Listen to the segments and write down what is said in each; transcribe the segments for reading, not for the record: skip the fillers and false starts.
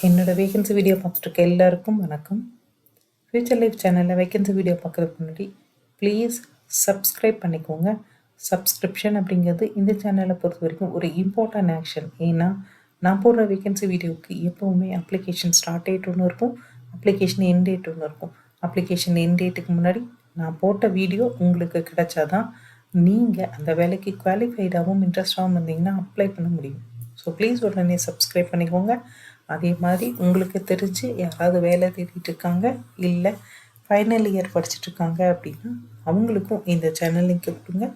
என்னோட vacancy video பார்த்துட்டு எல்லாருக்கும் வணக்கம். ஃபியூச்சர் லைஃப் சேனலில் வேகன்சி வீடியோ பார்க்குறதுக்கு முன்னாடி ப்ளீஸ் சப்ஸ்கிரைப் பண்ணிக்கோங்க. சப்ஸ்கிரிப்ஷன் அப்படிங்கிறது இந்த சேனலை பொறுத்த வரைக்கும் ஒரு இம்பார்ட்டன்ட் ஆக்ஷன். ஏன்னா நான் போடுற வேகன்சி வீடியோவுக்கு எப்போவுமே அப்ளிகேஷன் ஸ்டார்ட் டேட் ஒன்று இருக்கும், அப்ளிகேஷன் எண்ட் டேட் ஒன்று இருக்கும். அப்ளிகேஷன் எண்ட் டேட்டுக்கு முன்னாடி நான் போட்ட வீடியோ உங்களுக்கு கிடைச்சாதான் நீங்கள் அந்த வேலைக்கு குவாலிஃபைடாகவும் இன்ட்ரெஸ்டாகவும் இருந்தீங்கன்னா அப்ளை பண்ண முடியும். ஸோ ப்ளீஸ் உடனே சப்ஸ்கிரைப் பண்ணிக்கோங்க. அதே மாதிரி உங்களுக்கு தெரிஞ்சு யாராவது வேலை தேடிட்டு இருக்காங்க, இல்லை ஃபைனல் இயர் படிச்சுட்ருக்காங்க அப்படின்னா அவங்களுக்கும் இந்த சேனல் லிங்க் கொடுங்க,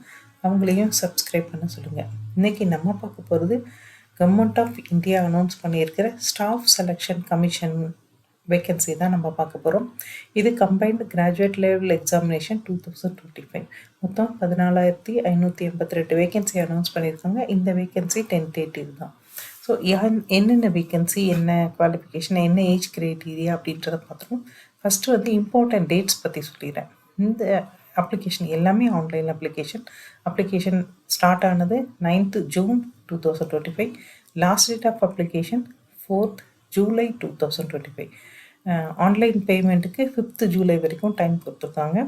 அவங்களையும் சப்ஸ்கிரைப் பண்ண சொல்லுங்கள். இன்றைக்கி நம்ம பார்க்க போகிறது கவர்மெண்ட் ஆஃப் இந்தியா அனௌன்ஸ் பண்ணியிருக்கிற ஸ்டாஃப் செலெக்ஷன் கமிஷன் வேக்கன்சி தான் நம்ம பார்க்க போகிறோம். இது கம்பைன்டு கிராஜுவேட் லெவல் எக்ஸாமினேஷன் 2025. மொத்தம் 14,582 வேக்கன்சி அனௌன்ஸ் பண்ணியிருக்காங்க. இந்த வேக்கன்சி டென்டேட்டிவ் தான். ஸோ என்னென்ன வேக்கன்சி, என்ன குவாலிஃபிகேஷன், என்ன ஏஜ் க்ரைட்டீரியா அப்படின்றத பார்த்துருவோம். ஃபஸ்ட்டு வந்து இம்பார்ட்டன்ட் டேட்ஸ் பற்றி சொல்லிடுறேன். இந்த அப்ளிகேஷன் எல்லாமே ஆன்லைன் அப்ளிகேஷன் ஸ்டார்ட் ஆனது 9th June 2025. Last date of application 4th July 2025. Online பேமெண்ட்டுக்கு 5th July வரைக்கும் டைம் கொடுத்துருக்காங்க.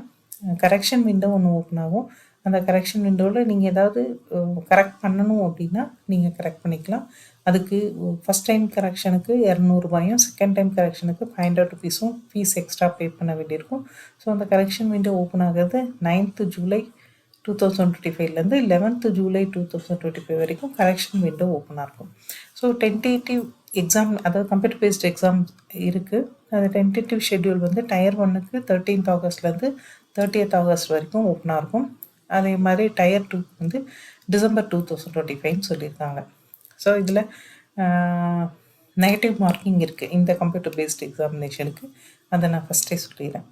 கரெக்ஷன் விண்டோ ஒன்று ஓப்பன் ஆகும். அந்த கரெக்ஷன் விண்டோவில் நீங்கள் ஏதாவது கரெக்ட் பண்ணணும் அப்படின்னா நீங்கள் கரெக்ட் பண்ணிக்கலாம். அதுக்கு ஃபஸ்ட் டைம் கரெக்ஷனுக்கு 200 ரூபாயும், செகண்ட் டைம் கரெக்ஷனுக்கு 500 rupees ஃபீஸ் எக்ஸ்ட்ரா பே பண்ண வேண்டியிருக்கும். ஸோ அந்த கரெக்ஷன் விண்டோ ஓப்பன் ஆகிறது 9th July 2025 11th July 2025 வரைக்கும் கரெக்ஷன் விண்டோ ஓப்பனாக இருக்கும். ஸோ டென்டேட்டிவ் எக்ஸாம், அதாவது கம்ப்யூட்டர் பேஸ்ட் எக்ஸாம் இருக்குது. அது டென்டேட்டிவ் ஷெட்யூல் வந்து டயர் 1க்கு 13th August 30th August வரைக்கும் ஓப்பனாக இருக்கும். அதே மாதிரி டயர் 2 வந்து December 2025 சொல்லியிருக்காங்க. ஸோ இதில் நெகட்டிவ் மார்க்கிங் இருக்குது இந்த கம்ப்யூட்டர் பேஸ்ட் எக்ஸாமினேஷனுக்கு. அதை நான் ஃபஸ்ட்டே சொல்லிடுறேன்.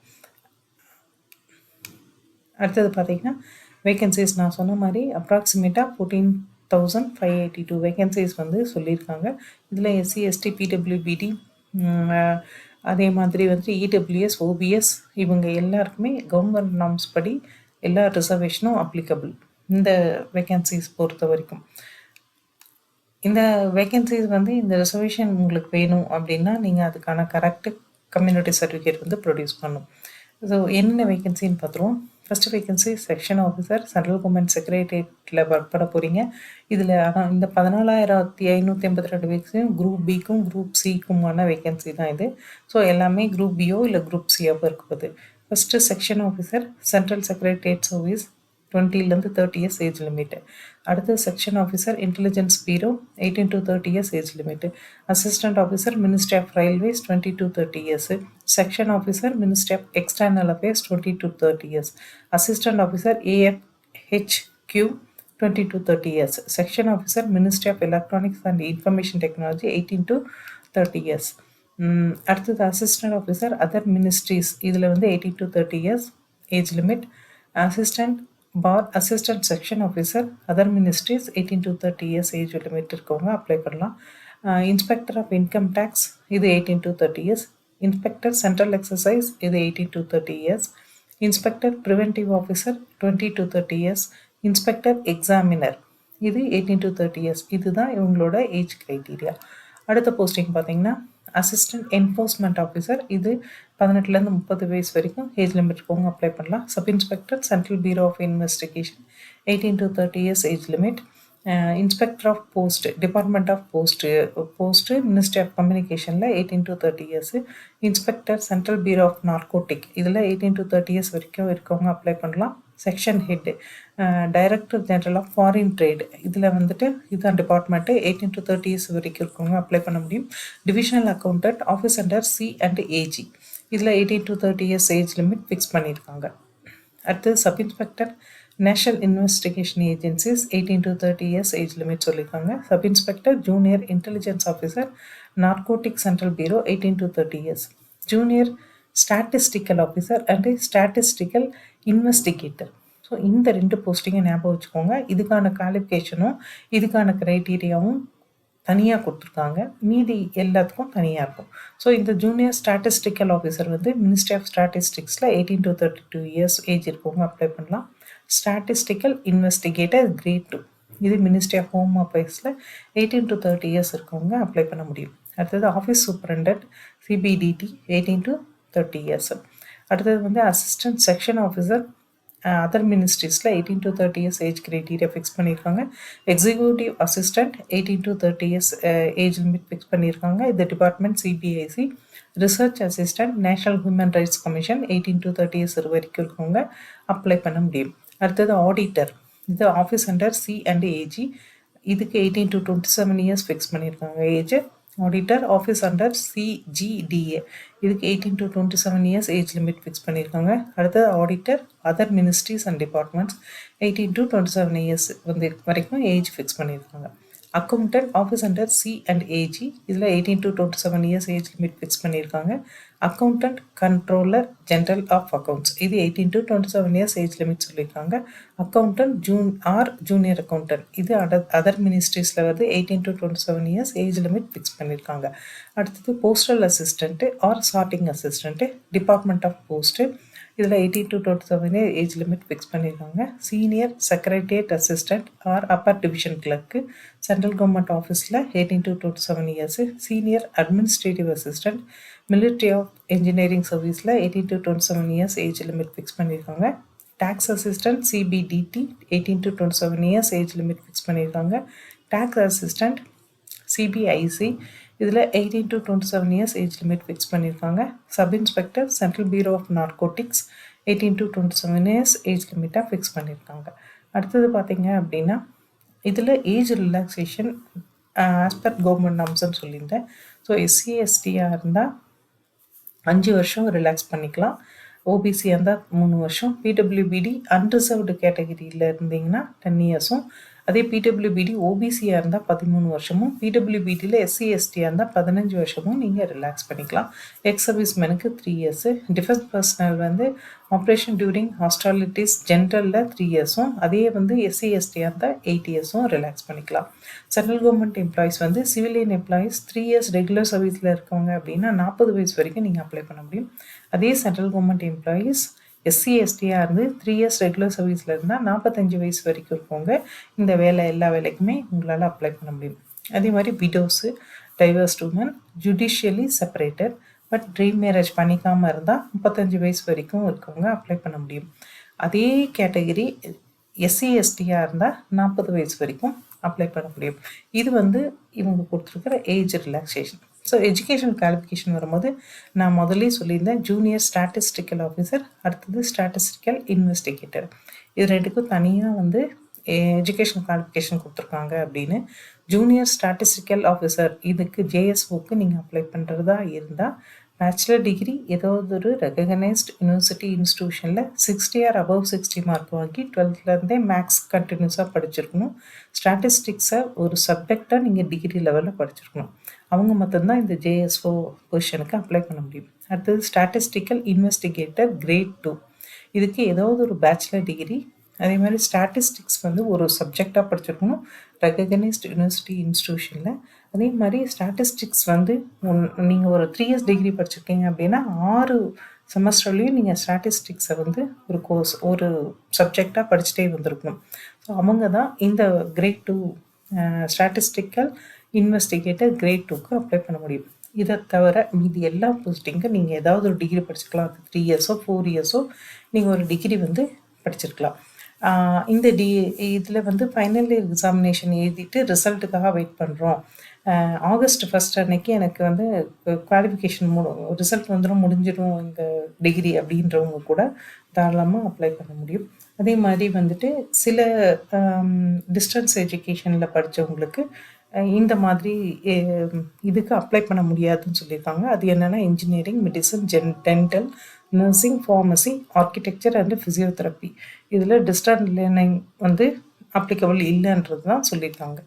அடுத்தது பார்த்திங்கன்னா வேக்கன்சிஸ் நான் சொன்ன மாதிரி அப்ராக்சிமேட்டாக 14,582 வேக்கன்சிஸ் வந்து சொல்லியிருக்காங்க. இதில் SC ST PWBD அதே மாதிரி வந்து EWS OBS இவங்க எல்லாருக்குமே கவர்மெண்ட் நார்ம்ஸ் படி எல்லா ரிசர்வேஷனும் அப்ளிகபிள் இந்த வேக்கன்சிஸ் பொறுத்த வரைக்கும். இந்த வேக்கன்சிஸ் வந்து இந்த ரிசர்வேஷன் உங்களுக்கு வேணும் அப்படின்னா நீங்கள் அதுக்கான கரெக்ட் கம்யூனிட்டி சர்டிஃபிகேட் வந்து ப்ரொடியூஸ் பண்ணணும். ஸோ என்னென்ன வேக்கன்சின்னு பார்த்துருவோம். First vacancy section officer, central government செக்ரட்டரியேட்டில் ஒர்க் பண்ண போகிறீங்க. இதில் ஆனால் இந்த 14,582 வேக்கன்சியும் குரூப் பிக்கும் குரூப் சிக்குமான வேக்கன்சி தான் இது. ஸோ எல்லாமே குரூப் பியோ இல்லை குரூப் சியாவோ இருக்குது. First section officer, central secretariat service, 20 to 30 years age limit. அடுத்து section officer, intelligence bureau, 18 to 30 years age limit. Assistant officer, ministry of railways, 20 to 30 years. Section officer, ministry of external affairs, 20 to 30 years. Assistant officer AFHQ, 20 to 30 years. Section officer, ministry of electronics and information technology, 18 to 30 years. அடுத்தது assistant officer other ministries, இதில் வந்து 18 to 30 years age limit. Assistant assistant section officer other ministries, 18 to 30 years age limit இருக்கவங்க apply பண்ணலாம். Inspector of income tax, இது 18 to 30 years. Inspector central excise, இது 18 to 30 years. Inspector preventive officer, 20 to 30 years. Inspector examiner, இது 18 to 30 years. இதுதான் இவங்களோட age criteria. அடுத்த posting பார்த்தீங்கன்னா assistant enforcement officer, இது 18 to 30 வயசு வரைக்கும் ஏஜ் லிமிட் இருக்கவங்க அப்ளை பண்ணலாம். Sub inspector central bureau of investigation, 18 to 30 years age limit. Inspector of post, department of post ministry of கம்யூனிகேஷனில் 18 to 30 years. Inspector central bureau of narcotic, இதில் 18 to 30 years வரைக்கும் இருக்கவங்க apply பண்ணலாம். Section head, director general of foreign trade, இதில் வந்துட்டு இதுதான் department, 18 to 30 years வரைக்கும் இருக்கவங்க அப்ளை பண்ண முடியும். Divisional accountant office under C&AG, இதில் 18 to 30 years age limit fix பண்ணியிருக்காங்க. அடுத்தது sub inspector national investigation agencies, 18 to 30 years age limit சொல்லியிருக்காங்க. Sub inspector junior intelligence officer narcotic central bureau, 18 to 30 years. Junior statistical officer and statistical investigator. So இந்த 2 போஸ்டிங்கை ஞாபகம் வச்சுக்கோங்க. இதுக்கான குவாலிஃபிகேஷனும் இதுக்கான க்ரைட்டீரியாவும் தனியாக கொடுத்துருக்காங்க, மீதி எல்லாத்துக்கும் தனியாக இருக்கும். ஸோ இந்த ஜூனியர் ஸ்டாட்டிஸ்டிக்கல் ஆஃபீஸர் வந்து மினிஸ்ட்ரி ஆஃப் ஸ்டாட்டிஸ்டிக்ஸில் 18 to 32 years ஏஜ் இருக்கவங்க அப்ளை பண்ணலாம். ஸ்டாட்டிஸ்டிக்கல் இன்வெஸ்டிகேட்டர் கிரேட் 2, இது மினிஸ்ட்ரி ஆஃப் ஹோம் அஃபேர்ஸில் 18 to 30 years இருக்கவங்க அப்ளை பண்ண முடியும். அடுத்தது office superintendent CBDT 18 to 30 years. அடுத்தது வந்து அசிஸ்டன்ட் செக்ஷன் ஆஃபீஸர் அதர் மினிஸ்ட்ரிஸில் 18 to 30 years age criteria fix பண்ணியிருக்காங்க. Executive assistant 18 to 30 years age limit fix பண்ணியிருக்காங்க. இது department CBIC. Research assistant national human rights commission 18 to 30 years வரைக்கும் இருக்கவங்க apply பண்ண முடியும். அடுத்தது ஆடிட்டர், இது office under C and AG, இதுக்கு 18 to 27 இயர்ஸ் ஃபிக்ஸ் பண்ணியிருக்காங்க age. Auditor office under CGDA, இதுக்கு 18 to 27 years age limit fix பண்ணியிருக்காங்க. அடுத்தது auditor other ministries and departments 18 to 27 years வந்து வரைக்கும் ஏஜ் ஃபிக்ஸ் பண்ணியிருக்காங்க. Accountant office under C and AG, இதில் 18 to 27 years age limit fix பண்ணியிருக்காங்க. Accountant controller general of accounts, இது 18 to 27 years age limit சொல்லியிருக்காங்க. Accountant junior accountant, இது other மினிஸ்ட்ரிஸில் வந்து 18 to 27 years age limit fix பண்ணியிருக்காங்க. அடுத்தது postal assistant or sorting assistant department of post, இதில் 18 to 27 age limit fix பண்ணியிருக்காங்க. Senior secretariat assistant or upper division clerk central government ஆஃபீஸில் 18 to 27 years. Senior administrative assistant military of engineering சர்வீஸில் 18 to 27 years age limit fix பண்ணியிருக்காங்க. Tax assistant CBDT 18 to 27 years age limit fix பண்ணியிருக்காங்க. Tax assistant CBIC, இதில் 18 to 27 years age limit fix பண்ணியிருக்காங்க. Sub inspector central bureau of narcotics 18 to 27 years age லிமிட்டாக fix பண்ணியிருக்காங்க. அடுத்தது பார்த்தீங்க அப்படின்னா இதில் ஏஜ் ரிலாக்ஸேஷன் ஆஸ் பர் கவர்மெண்ட் நார்ம்ஸ்ன்னு சொல்லியிருந்தேன். ஸோ எஸ்சி எஸ்டியாக இருந்தால் 5 வருஷம் ரிலாக்ஸ் பண்ணிக்கலாம். ஓபிசியாக இருந்தால் 3 வருஷம். பிடபிள்யூபிடி அன்ரிசர்வ்டு கேட்டகரியில் இருந்தீங்கன்னா 10 இயர்ஸும், அதே பிடபிள்யூபிடி ஓபிசியாக இருந்தால் 13 வருஷமும், பிடபிள்யூபிடியில் எஸ்சி எஸ்டியாக இருந்தால் 15 வருஷமும் நீங்கள் ரிலாக்ஸ் பண்ணிக்கலாம். எக்ஸ் சர்வீஸ் மேனுக்கு 3 இயர்ஸு. டிஃபென்ஸ் பர்சனல் வந்து ஆப்ரேஷன் டியூரிங் ஹாஸ்டாலிட்டிஸ் ஜென்ரலில் 3 இயர்ஸும், அதே வந்து எஸ்சி எஸ்டியாக இருந்தால் 8 இயர்ஸும் ரிலாக்ஸ் பண்ணிக்கலாம். சென்ட்ரல் கவர்மெண்ட் எம்ப்ளாயிஸ் வந்து சிவிலியன் எம்ப்ளாயிஸ் 3 இயர்ஸ் ரெகுலர் சர்வீஸில் இருக்கவங்க அப்படின்னா 40 வயசு வரைக்கும் நீங்கள் அப்ளை பண்ண முடியும். அதே சென்ட்ரல் கவர்மெண்ட் எம்ப்ளாயிஸ் எஸ்சி எஸ்டியாக இருந்து 3 இயர்ஸ் ரெகுலர் சர்வீஸில் இருந்தால் 45 வயசு வரைக்கும் இருக்கவங்க இந்த எல்லா வேலைக்குமே உங்களால் அப்ளை பண்ண முடியும். அதே மாதிரி widows, divorced women, judicially separated but dream marriage பண்ணிக்காமல் இருந்தால் 35 வயசு வரைக்கும் இருக்கவங்க அப்ளை பண்ண முடியும். அதே கேட்டகரி எஸ்சி எஸ்டியாக இருந்தால் 40 வயசு வரைக்கும் அப்ளை பண்ண முடியும். இது வந்து இவங்க கொடுத்துருக்கிற age relaxation. So education qualification வரும்போது நான் முதலே சொல்லியிருந்தேன் ஜூனியர் ஸ்டாட்டிஸ்டிக்கல் ஆஃபீஸர், அடுத்தது ஸ்டாட்டிஸ்டிக்கல் இன்வெஸ்டிகேட்டர். இது ரெண்டுக்கும் தனியாக வந்து எஜுகேஷன் குவாலிஃபிகேஷன் கொடுத்துருக்காங்க அப்படின்னு. ஜூனியர் ஸ்டாட்டிஸ்டிக்கல் ஆஃபீஸர் இதுக்கு ஜேஎஸ்ஓக்கு நீங்கள் அப்ளை பண்ணுறதா இருந்தால் பேச்சுலர் டிகிரி ஏதாவது ஒரு ரெகக்னைஸ்ட் யூனிவர்சிட்டி இன்ஸ்டியூஷனில் 60 or above 60 மார்க் வாங்கி 12th மேக்ஸ் கண்டினியூஸாக படிச்சிருக்கணும். ஸ்டாட்டிஸ்டிக்ஸை ஒரு சப்ஜெக்டாக நீங்கள் டிகிரி லெவலில் படிச்சிருக்கணும். அவங்க மட்டும்தான் இந்த ஜேஎஸ்ஓ பொசிஷனுக்கு அப்ளை பண்ண முடியும். அடுத்தது ஸ்டாட்டிஸ்டிக்கல் இன்வெஸ்டிகேட்டர் கிரேட் 2, இதுக்கு ஏதாவது ஒரு பேச்சுலர் டிகிரி, அதே மாதிரி ஸ்டாட்டிஸ்டிக்ஸ் வந்து ஒரு சப்ஜெக்டாக படிச்சிருக்கணும் ரெகக்னைஸ்ட் யூனிவர்சிட்டி இன்ஸ்டியூஷனில். அதே மாதிரி ஸ்டாட்டிஸ்டிக்ஸ் வந்து நீங்கள் ஒரு 3 இயர்ஸ் டிகிரி படிச்சிருக்கீங்க அப்படின்னா 6 செமஸ்டர்லேயும் நீங்கள் ஸ்டாட்டிஸ்டிக்ஸை வந்து ஒரு சப்ஜெக்டாக படிச்சுட்டே வந்திருக்கணும். ஸோ அவங்க தான் இந்த கிரேட் 2 ஸ்டாட்டிஸ்டிக்கல் இன்வெஸ்டிகேட்டர் கிரேட் 2க்கு அப்ளை பண்ண முடியும். இதை தவிர மீதி எல்லா போஸ்டிங்கும் நீங்கள் ஏதாவது ஒரு டிகிரி படிச்சுக்கலாம். அது 3 இயர்ஸோ 4 இயர்ஸோ நீங்கள் ஒரு டிகிரி வந்து படிச்சிருக்கலாம். இந்த இதில் வந்து ஃபைனல் இயர் எக்ஸாமினேஷன் எழுதிட்டு ரிசல்ட்டுக்காக வெயிட் பண்ணுறோம். ஆகஸ்ட் 1 அன்னைக்கு எனக்கு வந்து குவாலிஃபிகேஷன் ரிசல்ட் வந்துடும் முடிஞ்சிடும் இந்த டிகிரி அப்படின்றவங்க கூட தாராளமாக அப்ளை பண்ண முடியும். அதே மாதிரி வந்துட்டு சில டிஸ்டன்ஸ் எஜுகேஷனில் படித்தவங்களுக்கு இந்த மாதிரி இதுக்கு அப்ளை பண்ண முடியாதுன்னு சொல்லியிருக்காங்க. அது என்னென்னா engineering, medicine, dental, nursing, pharmacy, architecture and physiotherapy, இதில் டிஸ்டன்ஸ் லேர்னிங் வந்து அப்ளிகபிள் இல்லைன்றது தான் சொல்லியிருக்காங்க.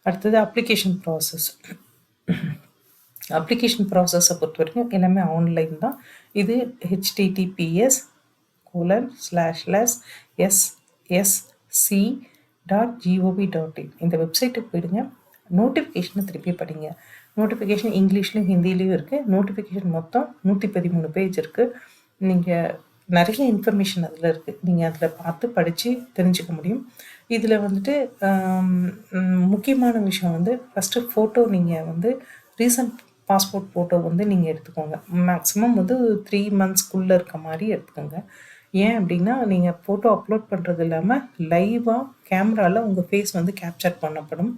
அடுத்தது அப்ளிகேஷன் ப்ராசஸ். அப்ளிகேஷன் ப்ராசஸை பொறுத்த வரைக்கும் எல்லாமே ஆன்லைன் தான். இது https://ssc.gov.in இந்த வெப்சைட்டுக்கு போயிடுங்க. நோட்டிஃபிகேஷனை திருப்பி படிங்க. நோட்டிஃபிகேஷன் இங்கிலீஷ்லையும் ஹிந்திலையும் இருக்குது. நோட்டிஃபிகேஷன் மொத்தம் 113 பேஜ் இருக்குது. நீங்கள் நிறைய இன்ஃபர்மேஷன் அதில் இருக்குது. நீங்கள் அதில் பார்த்து படித்து தெரிஞ்சுக்க முடியும். இதில் வந்துட்டு முக்கியமான விஷயம் வந்து ஃபஸ்ட்டு ஃபோட்டோ நீங்கள் வந்து ரீசன்ட் பாஸ்போர்ட் ஃபோட்டோ வந்து நீங்கள் எடுத்துக்கோங்க. மேக்ஸிமம் வந்து 3 மந்த்ஸ்க்குள்ளே இருக்க மாதிரி எடுத்துக்கோங்க. ஏன் அப்படின்னா, நீங்கள் ஃபோட்டோ அப்லோட் பண்ணுறது இல்லாமல் லைவாக கேமராவில் உங்கள் ஃபேஸ் வந்து கேப்சர் பண்ணப்படும்.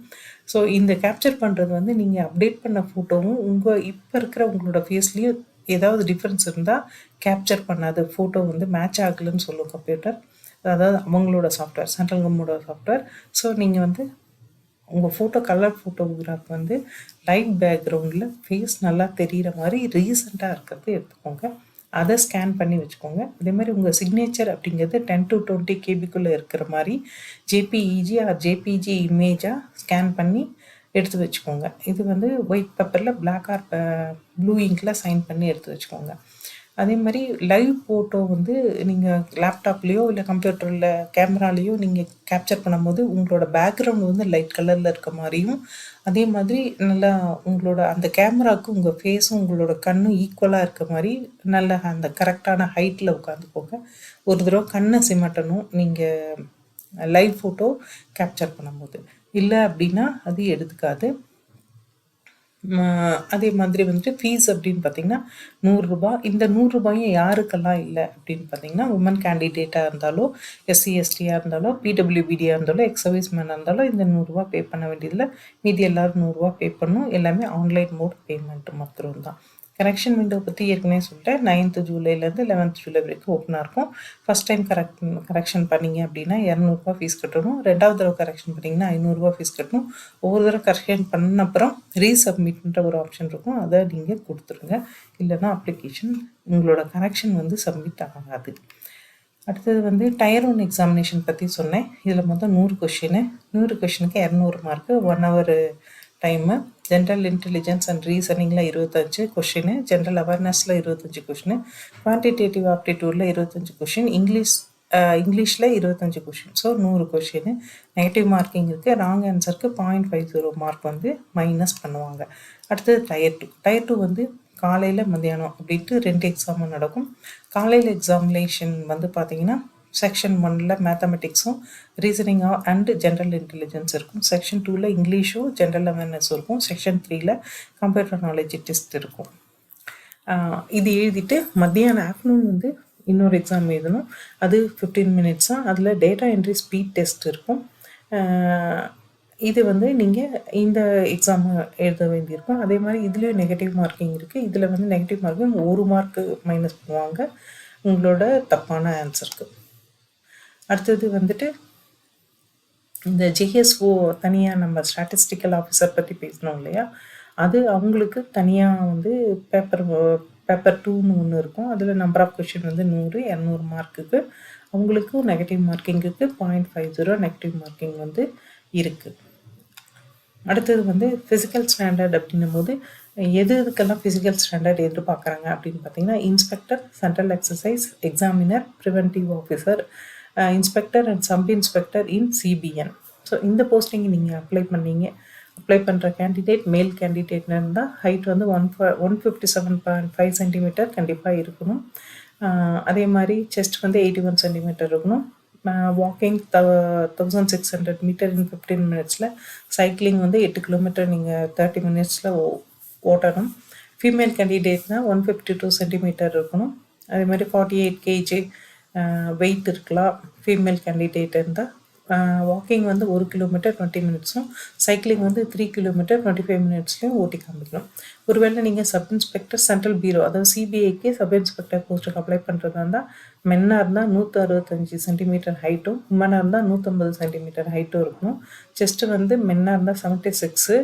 ஸோ இந்த கேப்சர் பண்ணுறது வந்து நீங்கள் அப்டேட் பண்ண ஃபோட்டோவும் இப்போ இருக்கிற உங்களோட ஃபேஸ்லேயும் ஏதாவது டிஃப்ரென்ஸ் இருந்தால் கேப்சர் பண்ணாத ஃபோட்டோ வந்து மேட்ச் ஆகலைன்னு சொல்லும் கம்ப்யூட்டர். அதாவது அவங்களோட சாஃப்ட்வேர், சென்ட்ரல் கவர்மெண்டோட சாஃப்ட்வேர். ஸோ நீங்கள் வந்து உங்கள் ஃபோட்டோ கலர் ஃபோட்டோகிராஃப் வந்து லைட் பேக்ரவுண்டில் ஃபேஸ் நல்லா தெரிகிற மாதிரி ரீசெண்டாக இருக்கிறது எடுத்துக்கோங்க. அதை ஸ்கேன் பண்ணி வச்சுக்கோங்க. அதே மாதிரி உங்கள் சிக்னேச்சர் அப்படிங்கிறது 10 to 20 கேபிக்குள்ளே இருக்கிற மாதிரி ஜேபிஇஜி ஆர் ஜேபிஜி இமேஜாக ஸ்கேன் பண்ணி எடுத்து வச்சுக்கோங்க. இது வந்து ஒயிட் பேப்பரில் பிளாக் ஆர் ப்ளூ இங்கில் சைன் பண்ணி எடுத்து வச்சுக்கோங்க. அதே மாதிரி லைவ் ஃபோட்டோ வந்து நீங்கள் லேப்டாப்லேயோ இல்லை கம்ப்யூட்டரில் கேமராலேயோ நீங்கள் கேப்சர் பண்ணும்போது உங்களோட பேக்ரவுண்ட் வந்து லைட் கலரில் இருக்க மாதிரியும், அதே மாதிரி நல்லா உங்களோட அந்த கேமராவுக்கு உங்கள் ஃபேஸும் உங்களோட கண்ணும் ஈக்குவலாக இருக்க மாதிரி நல்ல அந்த கரெக்டான ஹைட்டில் உட்காந்துக்கோங்க. ஒரு தடவை கண்ணை சிமட்டணும் நீங்கள் லைவ் ஃபோட்டோ கேப்சர் பண்ணும்போது. இல்லை அப்படின்னா அது எடுத்துக்காது. அதே மாதிரி வந்துட்டு ஃபீஸ் அப்படின்னு பார்த்தீங்கன்னா ரூ. 100. இந்த ரூ. 100 யாருக்கெல்லாம் இல்லை அப்படின்னு பார்த்தீங்கன்னா, உமன் கேண்டிடேட்டாக இருந்தாலோ, எஸ்சி எஸ்டியாக இருந்தாலோ, பிடபிள்யூபிடியாக இருந்தாலோ, எக்ஸ் சர்வீஸ் மேனாக இருந்தாலும் இந்த ரூ. 100 பே பண்ண வேண்டியதில்லை. மீதி எல்லோரும் ரூ. 100 பே பண்ணணும். எல்லாமே ஆன்லைன் மோட் பேமெண்ட் மாத்திரம் தான். கரெக்ஷன் விண்டோ பற்றி ஏற்கனவே சொல்லிட்டேன். 9th ஜூலைலேருந்து 11th ஜூலை வரைக்கும் ஓப்பனாக இருக்கும். ஃபஸ்ட் டைம் கரெக்ஷன் பண்ணிங்க அப்படின்னா ரூ. 200 ஃபீஸ் கட்டணும். 2வது தடவை கரெக்ஷன் பண்ணிங்கன்னா ரூ. 500 ஃபீஸ் கட்டணும். ஒவ்வொரு தடவை கரெக்ஷன் பண்ண அப்புறம் ரீசப்மிட்ன்ற ஒரு ஆப்ஷன் இருக்கும். அதை நீங்கள் கொடுத்துருங்க. இல்லைன்னா அப்ளிகேஷன் உங்களோட கரெக்ஷன் வந்து சப்மிட் ஆகாது. அடுத்தது வந்து Tier 1 எக்ஸாமினேஷன் பற்றி சொன்னேன். இதில் மொத்தம் 100 கொஷினு. 100 கொஷினுக்கு 200 mark, 1 hour time. General intelligence and ரீசனிங்கில் 25 கொஷினு, ஜென்ரல் அவேர்னஸில் 25 கொஷினு, குவான்டிடேட்டிவ் ஆப்டிடியூடில் 25 கொஷின், இங்கிலீஷில் 25 question. So 100 question. Negative marking இருக்குது. ராங் ஆன்சருக்கு 0.50 மார்க் வந்து மைனஸ் பண்ணுவாங்க. அடுத்தது Tier 2. Tier 2 வந்து காலையில் மத்தியானம் அப்படின்ட்டு 2 எக்ஸாம் நடக்கும். காலையில் எக்ஸாமினேஷன் வந்து பார்த்தீங்கன்னா செக்ஷன் 1ல் மேத்தமெட்டிக்ஸும் ரீசனிங் அண்ட் ஜென்ரல் இன்டெலிஜென்ஸ் இருக்கும். செக்ஷன் 2ல் இங்கிலீஷும் ஜென்ரல் அவேர்னஸ் இருக்கும். செக்ஷன் 3ல் கம்ப்யூட்டர் நாலேஜ் டெஸ்ட் இருக்கும். இது எழுதிட்டு மத்தியானம் ஆஃப்டர்நூன் வந்து இன்னொரு எக்ஸாம் எழுதணும். அது 15 மினிட்ஸ் தான். அதில் டேட்டா என்ட்ரி ஸ்பீட் டெஸ்ட் இருக்கும். இது வந்து நீங்கள் இந்த எக்ஸாம் எழுத வேண்டியிருக்கும். அதே மாதிரி இதுலேயும் நெகட்டிவ் மார்க்கிங் இருக்குது. இதில் வந்து நெகட்டிவ் மார்க்கிங் 1 மார்க்கு மைனஸ் பண்ணுவாங்க உங்களோட தப்பான ஆன்சருக்கு. அடுத்தது வந்துட்டு இந்த ஜேஎஸ்ஓ தனியாக நம்ம ஸ்டாட்டிஸ்டிக்கல் ஆஃபீஸர் பற்றி பேசணும் இல்லையா, அது அவங்களுக்கு தனியாக வந்து பேப்பர் 2ன்னு ஒன்று இருக்கும். அதில் நம்பர் ஆஃப் கொஷின் வந்து 200 மார்க்குக்கு. அவங்களுக்கும் நெகட்டிவ் மார்க்கிங்குக்கு 0.50 நெகட்டிவ் மார்க்கிங் வந்து இருக்குது. அடுத்தது வந்து ஃபிசிக்கல் ஸ்டாண்டர்ட் அப்படின்னும் போது எதுக்கெல்லாம் ஃபிசிக்கல் ஸ்டாண்டர்ட் எதிர்பார்க்குறாங்க அப்படின்னு பார்த்தீங்கன்னா, inspector, central exercise examiner, preventive officer, inspector and sub inspector in CBN. So இந்த போஸ்டிங் நீங்கள் அப்ளை பண்ணுற கேண்டிடேட் மேல் கேண்டிடேட்னு இருந்தால் ஹைட் வந்து 157.5 சென்டிமீட்டர் கண்டிப்பாக இருக்கணும். அதே மாதிரி செஸ்ட் வந்து 81 சென்டிமீட்டர் இருக்கணும். வாக்கிங் 1600 மீட்டர் இன் 15 மினிட்ஸில், சைக்கிளிங் வந்து 8 கிலோமீட்டர் நீங்கள் 30 மினிட்ஸில் ஓட்டணும். ஃபீமேல் கேண்டிடேட்னால் 152 சென்டிமீட்டர் இருக்கணும். அதே மாதிரி 48 kg வெயிட் இருக்கலாம் ஃபீமேல் கேண்டிடேட் இருந்தால். வாக்கிங் வந்து 1 கிலோமீட்டர் 20 மினிட்ஸும், சைக்கிளிங் வந்து 3 கிலோமீட்டர் 25 மினிட்ஸ்லையும் ஓட்டி காமிக்கணும். ஒருவேளை நீங்கள் சப் இன்ஸ்பெக்டர் சென்ட்ரல் பீரோ, அதாவது சிபிஐக்கு சப் இன்ஸ்பெக்டர் போஸ்ட்டுக்கு அப்ளை பண்ணுறதா இருந்தால் மென்னாக இருந்தால் 165 சென்டிமீட்டர் ஹைட்டும், உமனாக இருந்தால் 150 சென்டிமீட்டர் ஹைட்டும் இருக்கணும். செஸ்ட்டு வந்து மென்னாக இருந்தால் 76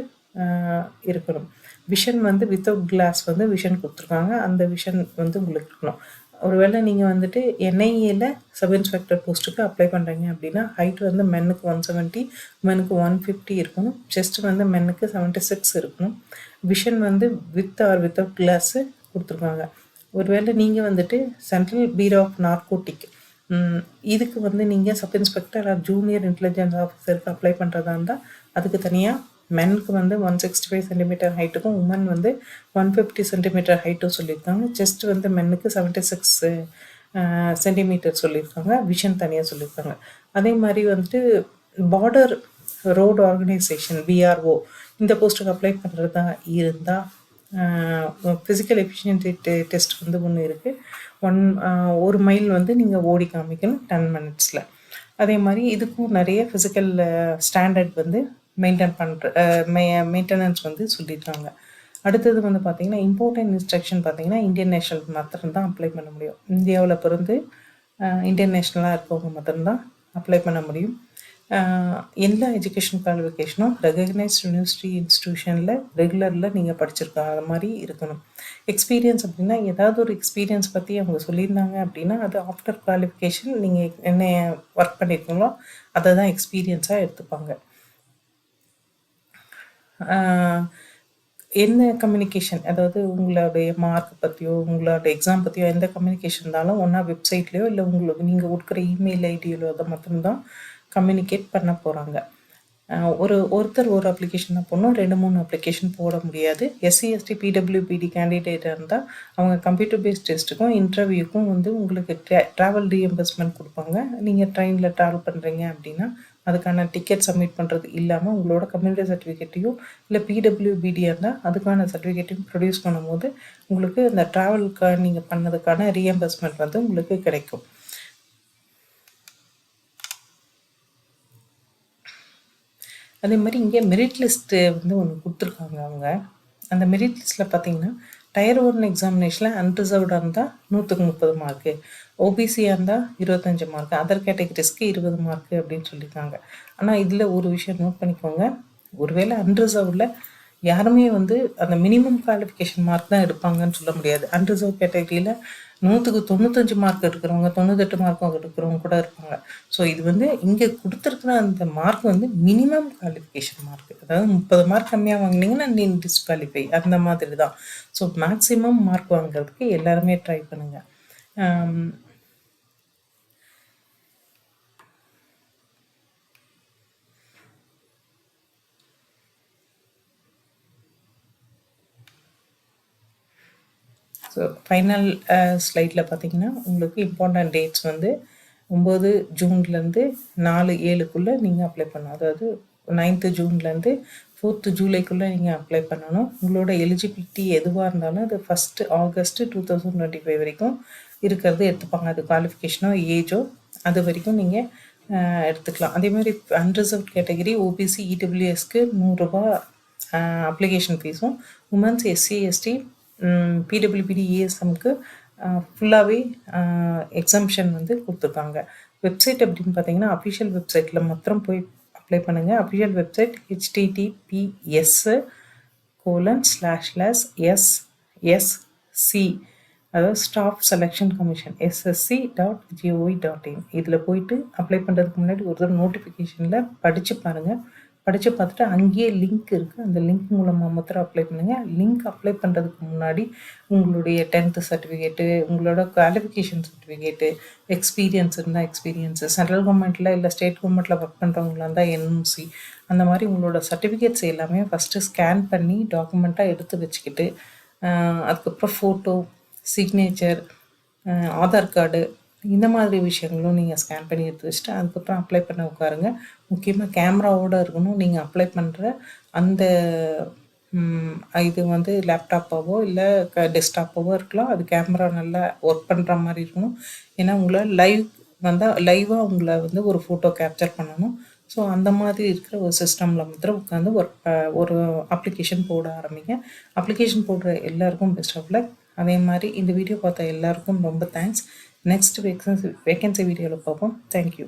இருக்கணும். விஷன் வந்து வித்தவுட் கிளாஸ் வந்து விஷன் கொடுத்துருக்காங்க. அந்த விஷன் வந்து உங்களுக்கு இருக்கணும். ஒருவேளை நீங்கள் வந்துட்டு என்ஐஏல சப் இன்ஸ்பெக்டர் போஸ்ட்டுக்கு அப்ளை பண்ணுறீங்க அப்படின்னா ஹைட் வந்து மென்னுக்கு 170, உமனுக்கு 150 இருக்கணும். செஸ்ட் வந்து மென்னுக்கு 76 இருக்கணும். விஷன் வந்து வித் ஆர் வித்தவுட் கிளாஸு கொடுத்துருக்காங்க. ஒருவேளை நீங்கள் வந்துட்டு சென்ட்ரல் பீரோ ஆஃப் நார்கோட்டிக் இதுக்கு வந்து நீங்கள் sub inspector or junior intelligence ஆஃபீஸருக்கு அப்ளை பண்ணுறதா இருந்தால் அதுக்கு தனியாக மென்னுக்கு வந்து 165 சென்டிமீட்டர் ஹைட்டுக்கும், உமன் வந்து 150 சென்டிமீட்டர் ஹைட்டும் சொல்லியிருக்காங்க. செஸ்ட் வந்து மென்னுக்கு 76 சென்டிமீட்டர் சொல்லியிருக்காங்க. விஷன் தனியாக சொல்லியிருக்காங்க. அதே மாதிரி வந்துட்டு பார்டர் ரோடு ஆர்கனைசேஷன் பிஆர்ஓ இந்த போஸ்ட்டுக்கு அப்ளை பண்ணுறதா இருந்தால் ஃபிசிக்கல் எஃபிஷியன்சி டெஸ்ட் வந்து ஒன்று இருக்குது. 1 மைல் வந்து நீங்கள் ஓடி காமிக்கணும் 10 மினிட்ஸில். அதே மாதிரி இதுக்கும் நிறைய ஃபிசிக்கல் ஸ்டாண்டர்ட் வந்து மெயின்டைன் பண்ணுற மெயின்டெனன்ஸ் வந்து சொல்லியிருக்காங்க. அடுத்தது வந்து பார்த்திங்கன்னா இம்பார்ட்டன்ட் இன்ஸ்ட்ரக்ஷன் பார்த்திங்கன்னா இந்தியன் நேஷனல் மாத்திரம் தான் அப்ளை பண்ண முடியும். இந்தியாவில் பிறந்து இந்தியன் நேஷனலாக இருக்கவங்க மாத்திரம்தான் அப்ளை பண்ண முடியும். எல்லா எஜுகேஷன் குவாலிஃபிகேஷனும் ரெகக்னைஸ்ட் யூனிவர்சிட்டி இன்ஸ்டியூஷனில் ரெகுலரில் நீங்கள் படிச்சிருக்க அது மாதிரி இருக்கணும். எக்ஸ்பீரியன்ஸ் அப்படின்னா ஏதாவது ஒரு எக்ஸ்பீரியன்ஸ் பற்றி அவங்க சொல்லியிருந்தாங்க அப்படின்னா அது ஆஃப்டர் குவாலிஃபிகேஷன் நீங்கள் என்ன ஒர்க் பண்ணியிருக்கீங்களோ அதை தான் எக்ஸ்பீரியன்ஸாக எடுத்துப்பாங்க. என்ன கம்யூனிகேஷன், அதாவது உங்களுடைய மார்க் பற்றியோ உங்களோட எக்ஸாம் பற்றியோ எந்த கம்யூனிகேஷன் இருந்தாலும் ஒன்றா வெப்சைட்லேயோ இல்லை உங்களுக்கு நீங்கள் கொடுக்குற இமெயில் ஐடியிலோ அதை மட்டும்தான் கம்யூனிகேட் பண்ண போகிறாங்க. ஒருத்தர் ஒரு அப்ளிகேஷன் தான் போடணும், 2-3 அப்ளிகேஷன் போட முடியாது. எஸ்சி எஸ்டி பிடபிள்யூபிடி கேண்டிடேட்டாக இருந்தால் அவங்க கம்ப்யூட்டர் பேஸ்ட் டெஸ்ட்டுக்கும் இன்டர்வியூக்கும் வந்து உங்களுக்கு ட்ராவல் ரீஎம்பர்ஸ்மெண்ட் கொடுப்பாங்க. நீங்கள் ட்ரெயினில் ட்ராவல் பண்ணுறீங்க அப்படின்னா அதுக்கான டிக்கெட் சப்மிட் பண்ணுறது இல்லாமல் உங்களோட கம்யூனிட்டி சர்டிஃபிகேட்டையும் இல்லை பிடபிள்யூபிடியாக இருந்தால் அதுக்கான சர்டிஃபிகேட்டையும் ப்ரொடியூஸ் பண்ணும்போது உங்களுக்கு இந்த ட்ராவலுக்கு நீங்கள் பண்ணதுக்கான ரீஎம்பர்ஸ்மெண்ட் வந்து உங்களுக்கு கிடைக்கும். அதே மாதிரி இங்கே மெரிட் லிஸ்ட்டு வந்து ஒன்று கொடுத்துருக்காங்க அவங்க. அந்த மெரிட் லிஸ்ட்டில் பார்த்தீங்கன்னா டயர் 1 எக்ஸாமினேஷனில் அன்ரிசர்வ்டாக இருந்தால் 100க்கு 30 மார்க்கு, ஓபிசியாக இருந்தால் 25 மார்க்கு, அதர் கேட்டகரிஸ்க்கு 20 மார்க்கு அப்படின்னு சொல்லியிருக்காங்க. ஆனால் இதில் ஒரு விஷயம் நோட் பண்ணிக்கோங்க, ஒருவேளை அன்ரிசர்வ்டில் யாருமே வந்து அந்த மினிமம் குவாலிஃபிகேஷன் மார்க் தான் எடுப்பாங்கன்னு சொல்ல முடியாது. அன்ரிசர்வ் கேட்டகரியில் 100க்கு 95 மார்க் எடுக்கிறவங்க 98 மார்க் எடுக்கிறவங்க கூட இருப்பாங்க. ஸோ இது வந்து இங்கே கொடுத்துருக்குற அந்த மார்க் வந்து மினிமம் குவாலிஃபிகேஷன் மார்க், அதாவது 30 மார்க் கம்மியாக வாங்கினீங்கன்னா நீ டிஸ்குவாலிஃபை அந்த மாதிரி தான். ஸோ மேக்ஸிமம் மார்க் வாங்குறதுக்கு எல்லாருமே ட்ரை பண்ணுங்கள். ஸோ ஃபைனல் ஸ்லைடில் பார்த்தீங்கன்னா உங்களுக்கு இம்பார்ட்டன்ட் டேட்ஸ் வந்து 9 ஜூன்லேருந்து 4/7க்குள்ளே நீங்கள் அப்ளை பண்ணணும். அதாவது 9th ஜூன்லேருந்து 4th ஜூலைக்குள்ளே நீங்கள் அப்ளை பண்ணணும். உங்களோட எலிஜிபிலிட்டி எதுவாக இருந்தாலும் அது 1st ஆகஸ்ட் 2025 வரைக்கும் இருக்கிறது எடுத்துப்பாங்க. அது குவாலிஃபிகேஷனோ ஏஜோ அது வரைக்கும் நீங்கள் எடுத்துக்கலாம். அதேமாதிரி அன்ரிசர்வ் கேட்டகரி ஓபிசி இடபிள்யூஎஸ்க்கு 100 ரூபா அப்ளிகேஷன் ஃபீஸும், உமன்ஸ் எஸ்சி எஸ்டி பிடபிள்யூபிடி இஎஸ்எம்க்கு ஃபுல்லாகவே எக்ஸம்ஷன் வந்து கொடுத்துருக்காங்க. வெப்சைட் அப்படின்னு பார்த்தீங்கன்னா அஃபிஷியல் வெப்சைட்டில் மாத்திரம் போய் அப்ளை பண்ணுங்கள். அஃபிஷியல் வெப்சைட் https://SSC, அதாவது ஸ்டாஃப் செலெக்ஷன் கமிஷன் ssc.gov.in. இதில் போயிட்டு அப்ளை பண்ணுறதுக்கு முன்னாடி ஒரு தடவை நோட்டிஃபிகேஷனில் படித்து பாருங்கள். படித்து பார்த்துட்டு அங்கேயே லிங்க் இருக்குது, அந்த லிங்க் மூலமாக மாத்திரம் அப்ளை பண்ணுங்கள். லிங்க் அப்ளை பண்ணுறதுக்கு முன்னாடி உங்களுடைய 10th சர்டிஃபிகேட்டு, உங்களோட குவாலிஃபிகேஷன் சர்டிஃபிகேட்டு, எக்ஸ்பீரியன்ஸ் இருந்தால் எக்ஸ்பீரியன்ஸு, சென்ட்ரல் கவர்மெண்ட்டில் இல்லை ஸ்டேட் கவர்மெண்ட்டில் ஒர்க் பண்ணுறவங்களா இருந்தால் என்ஓசி, அந்த மாதிரி உங்களோட சர்டிஃபிகேட்ஸ் எல்லாமே ஃபஸ்ட்டு ஸ்கேன் பண்ணி டாக்குமெண்ட்டாக எடுத்து வச்சுக்கிட்டு அதுக்கப்புறம் ஃபோட்டோ, சிக்னேச்சர், ஆதார் கார்டு, இந்த மாதிரி விஷயங்களும் நீங்கள் ஸ்கேன் பண்ணி எடுத்து வச்சுட்டு அதுக்கப்புறம் அப்ளை பண்ண உட்காருங்க. முக்கியமாக கேமராவோடு இருக்கணும். நீங்கள் அப்ளை பண்ணுற அந்த இது வந்து லேப்டாப்பாவோ இல்லை டெஸ்க்டாப்பாவோ இருக்கலாம். அது கேமரா நல்லா ஒர்க் பண்ணுற மாதிரி இருக்கணும். ஏன்னா உங்களை லைவாக உங்களை வந்து ஒரு ஃபோட்டோ கேப்சர் பண்ணணும். ஸோ அந்த மாதிரி இருக்கிற ஒரு சிஸ்டமில் மாத்திரம் உட்காந்து ஒரு அப்ளிகேஷன் போட ஆரம்பிங்க. அப்ளிகேஷன் போடுற எல்லாருக்கும் பெஸ்ட் ஆஃப் லக். அதே மாதிரி இந்த வீடியோ பார்த்த எல்லாருக்கும் ரொம்ப தேங்க்ஸ். நெக்ஸ்ட் வேகன்சி வீடியோவில் பார்ப்போம். தேங்க்யூ.